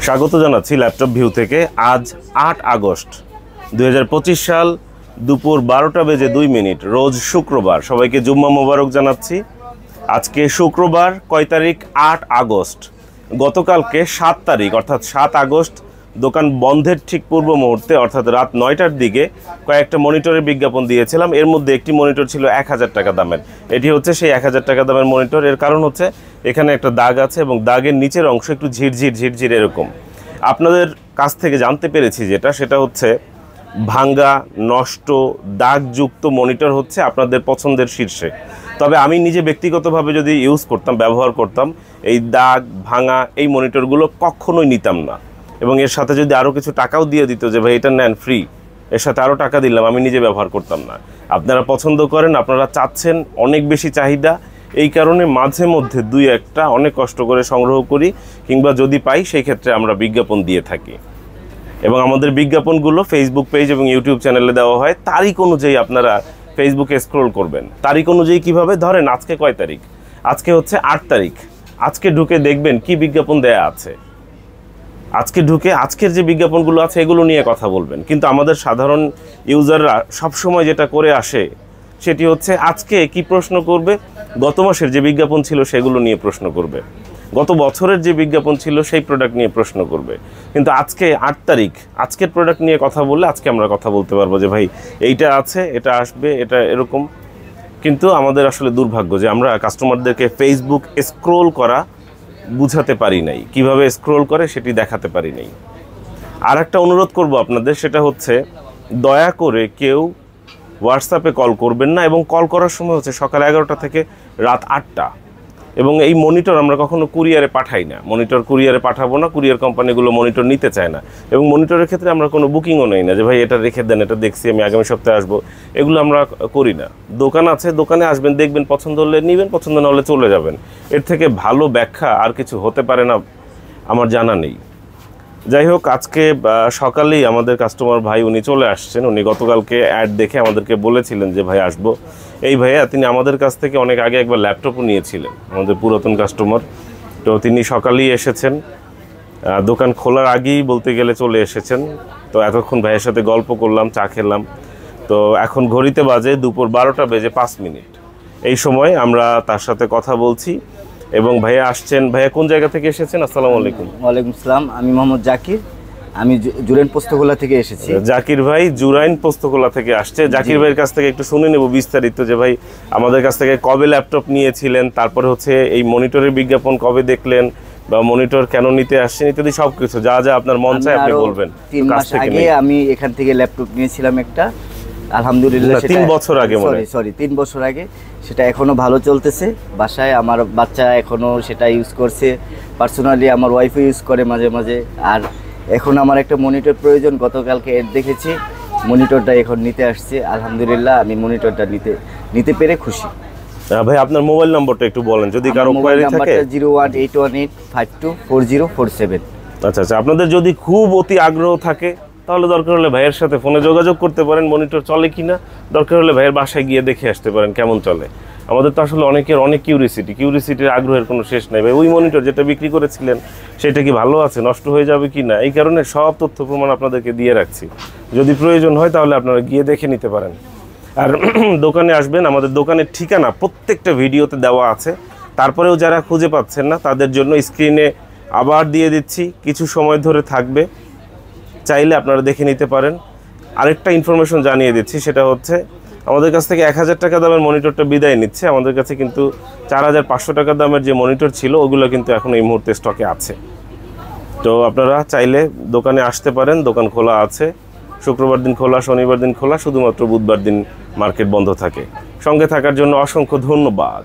স্বাগত জানাচ্ছি laptop view থেকে। আজ ৮ আগস্ট ২০২৫ সাল দুপুর ১২টা বেজে ২ মিনিট, রোজ শুক্রবার। সবাইকে জুম্মা মোবারক জানাচ্ছি। আজকে শুক্রবার কয় তারিখ? ৮ আগস্ট। গতকালকে ৭ তারিখ অর্থাৎ ৭ আগস্ট দোকান বন্ধের ঠিক পূর্ব মুহূর্তে অর্থাৎ রাত ৯টার দিকে কয়েকটা মনিটরের বিজ্ঞাপন দিয়েছিলাম। এর মধ্যে একটি মনিটর ছিল ১,০০০ টাকা দামের। এটি হচ্ছে সেই ১,০০০ টাকা দামের মনিটর। এর কারণ হচ্ছে এখানে একটা দাগ আছে এবং দাগের নিচের অংশ একটু ঝিরঝির এরকম। আপনাদের কাছ থেকে জানতে পেরেছি সেটা হচ্ছে ভাঙ্গা, নষ্ট, দাগযুক্ত মনিটর হচ্ছে আপনাদের পছন্দের শীর্ষে। তবে আমি নিজে ব্যক্তিগতভাবে যদি ব্যবহার করতাম, এই দাগ ভাঙা এই মনিটরগুলো কখনোই নিতাম না। এবং এর সাথে যদি আরও কিছু টাকাও দিয়ে দিত যে ভাই এটা নেন ফ্রি, এর সাথে আরও টাকা দিলাম, আমি নিজে ব্যবহার করতাম না। আপনারা পছন্দ করেন, আপনারা চাচ্ছেন, অনেক বেশি চাহিদা, এই কারণে মাঝে মধ্যে দুই একটা অনেক কষ্ট করে সংগ্রহ করি, কিংবা যদি পাই সেই ক্ষেত্রে আমরা বিজ্ঞাপন দিয়ে থাকি। এবং আমাদের বিজ্ঞাপনগুলো ফেসবুক পেজ এবং ইউটিউব চ্যানেলে দেওয়া হয়। তারিখ অনুযায়ী আপনারা ফেসবুকে স্ক্রল করবেন। তারিখ অনুযায়ী কিভাবে? ধরেন আজকে কয় তারিখ? আজকে হচ্ছে ৮ তারিখ। আজকে ঢুকে দেখবেন কি বিজ্ঞাপন দেয়া আছে। আজকে ঢুকে আজকের যে বিজ্ঞাপনগুলো আছে এগুলো নিয়ে কথা বলবেন। কিন্তু আমাদের সাধারণ ইউজাররা সবসময় যেটা করে আসে সেটি হচ্ছে আজকে কি প্রশ্ন করবে? গত মাসের যে বিজ্ঞাপন ছিল সেগুলো নিয়ে প্রশ্ন করবে, গত বছরের যে বিজ্ঞাপন ছিল সেই প্রোডাক্ট নিয়ে প্রশ্ন করবে। কিন্তু আজকে ৮ তারিখ, আজকের প্রোডাক্ট নিয়ে কথা বললে আজকে আমরা কথা বলতে পারবো যে ভাই এইটা আছে, এটা আসবে, এটা এরকম। কিন্তু আমাদের আসলে দুর্ভাগ্য যে আমরা কাস্টমারদেরকে ফেসবুক স্ক্রোল করা বুঝাতে পারি নাই, কিভাবে স্ক্রোল করে সেটি দেখাতে পারি নাই। আর একটা অনুরোধ করব আপনাদের, সেটা হচ্ছে দয়া করে কেউ হোয়াটসঅ্যাপে কল করবেন না। এবং কল করার সময় হচ্ছে সকাল 11টা থেকে রাত 8টা। এবং এই মনিটর আমরা কখনো কুরিয়ারে পাঠাই না। মনিটর কুরিয়ারে পাঠাবো না, কুরিয়ার কোম্পানিগুলো মনিটর নিতে চায় না। এবং মনিটরের ক্ষেত্রে আমরা কোনো বুকিংও নেই না যে ভাই এটা রেখে দেন, এটা দেখছি আমি আগামী সপ্তাহে আসবো, এগুলো আমরা করি না। দোকান আছে, দোকানে আসবেন, দেখবেন, পছন্দ হলে নেবেন, পছন্দ না হলে চলে যাবেন। এর থেকে ভালো ব্যাখ্যা আর কিছু হতে পারে না আমার জানা নেই। যাই হোক, আজকে সকালেই আমাদের কাস্টমার ভাই উনি চলে আসছেন। উনি গতকালকে অ্যাড দেখে আমাদেরকে বলেছিলেন যে ভাই আসবো। এই ভাইয়া তিনি আমাদের কাছ থেকে অনেক আগে একবার ল্যাপটপও নিয়েছিলেন, আমাদের পুরাতন কাস্টমার। তো তিনি সকালেই এসেছেন, দোকান খোলার আগেই বলতে গেলে চলে এসেছেন। তো এতক্ষণ ভাইয়ের সাথে গল্প করলাম, চা খেলাম। তো এখন ঘড়িতে বাজে দুপুর 12টা বেজে 5 মিনিট। এই সময় আমরা তার সাথে কথা বলছি এবং ভাইয়া আসছেন। ভাইয়া কোন জায়গা থেকে এসেছেন? আসসালামু আলাইকুম। ওয়ালাইকুম আসসালাম। আমি মোহাম্মদ জাকির, আমি জুরাইন পোস্তগোলা থেকে এসেছি। জাকির ভাই জুরাইন পোস্তগোলা থেকে আসছে। জাকির ভাইয়ের কাছ থেকে একটু শুনে নেব বিস্তারিত যে ভাই আমাদের কাছ থেকে কবে ল্যাপটপ নিয়েছিলেন, তারপরে হচ্ছে এই মনিটরের বিজ্ঞাপন কবে দেখলেন, বা মনিটর কেন নিতে আসছেন, ইত্যাদি সবকিছু যা যা আপনার মন চায় আপনি বলবেন। 3 মাস আগে আমি এখান থেকে ল্যাপটপ নিয়েছিলাম একটা, আলহামদুলিল্লাহ। 3 বছর আগে, সরি 3 বছর আগে। সেটা এখনো ভালো চলতেছে। বাসায় আমার বাচ্চা এখনো সেটা ইউজ করছে, পার্সোনালি আমার ওয়াইফও ইউজ করে মাঝে মাঝে। আর এখন আমার একটা মনিটর প্রয়োজন, গতকালকে এড দেখেছি, মনিটরটা এখন নিতে আসছে। আলহামদুলিল্লাহ, আমি মনিটরটা নিতে পেরে খুশি। ভাই আপনার মোবাইল নম্বরটা একটু বলেন যদি কারো কোয়ারি থাকে। 01818424047। আচ্ছা আচ্ছা, আপনাদের যদি খুব অতি আগ্রহ থাকে তাহলে দরকার হলে ভাইয়ের সাথে ফোনে যোগাযোগ করতে পারেন, মনিটর চলে কিনা। দরকার হলে ভাইয়ের বাসায় গিয়ে দেখে আসতে পারেন কেমন চলে। আমাদের তো আসলে অনেকের অনেক কিউরিসিটির আগ্রহের কোনো শেষ নেই ভাই। ওই মনিটর যেটা বিক্রি করেছিলেন সেটা কি ভালো আছে, নষ্ট হয়ে যাবে কি না, এই কারণে সব তথ্য প্রমাণ আপনাদেরকে দিয়ে রাখছি। যদি প্রয়োজন হয় তাহলে আপনারা গিয়ে দেখে নিতে পারেন। আর দোকানে আসবেন, আমাদের দোকানের ঠিকানা প্রত্যেকটা ভিডিওতে দেওয়া আছে। তারপরেও যারা খুঁজে পাচ্ছেন না তাদের জন্য স্ক্রিনে আবার দিয়ে দিচ্ছি, কিছু সময় ধরে থাকবে, চাইলে আপনারা দেখে নিতে পারেন। আরেকটা ইনফরমেশন জানিয়ে দিচ্ছি, সেটা হচ্ছে আমাদের কাছ থেকে 1000 টাকা দামের মনিটরটা বিদায় নিচ্ছে। আমাদের কাছে কিন্তু 4500 টাকা দামের যে মনিটর ছিল ওগুলো কিন্তু এখন এই মুহূর্তে স্টকে আছে। তো আপনারা চাইলে দোকানে আসতে পারেন, দোকান খোলা আছে। শুক্রবার দিন খোলা, শনিবার দিন খোলা, শুধুমাত্র বুধবার দিন মার্কেট বন্ধ থাকে। সঙ্গে থাকার জন্য অসংখ্য ধন্যবাদ।